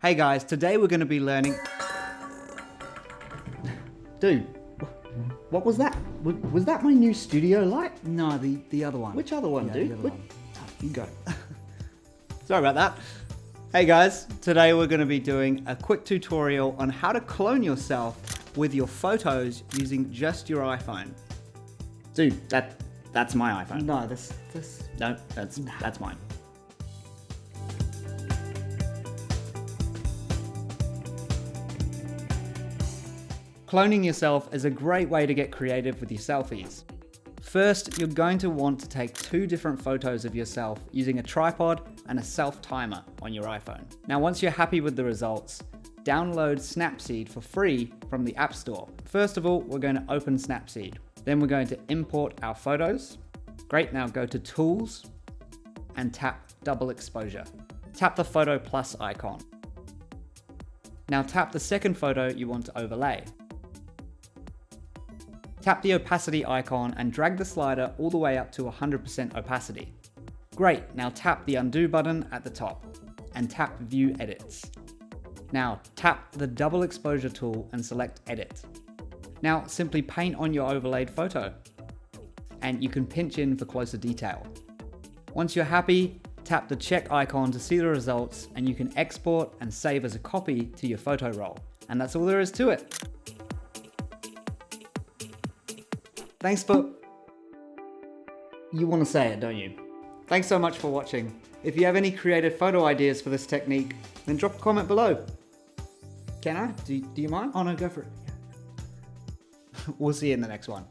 Hey guys, today we're going to be learning... Dude, what was that? Was that my new studio light? No, the other one. Which other one, Yeah, dude? the other one. You go. Sorry about that. Hey guys, today we're going to be doing a quick tutorial on how to clone yourself with your photos using just your iPhone. Dude, that's my iPhone. No, this. No, that's mine. Cloning yourself is a great way to get creative with your selfies. First, you're going to want to take 2 different photos of yourself using a tripod and a self-timer on your iPhone. Now, once you're happy with the results, download Snapseed for free from the App Store. First of all, we're going to open Snapseed. Then we're going to import our photos. Great, now go to Tools and tap Double Exposure. Tap the Photo Plus icon. Now tap the second photo you want to overlay. Tap the opacity icon and drag the slider all the way up to 100% opacity. Great, now tap the undo button at the top and tap View Edits. Now tap the double exposure tool and select Edit. Now simply paint on your overlaid photo and you can pinch in for closer detail. Once you're happy, tap the check icon to see the results and you can export and save as a copy to your photo roll. And that's all there is to it. Thanks for... You want to say it, don't you? Thanks so much for watching. If you have any creative photo ideas for this technique, then drop a comment below. Can I? Do you mind? Oh no, go for it. We'll see you in the next one.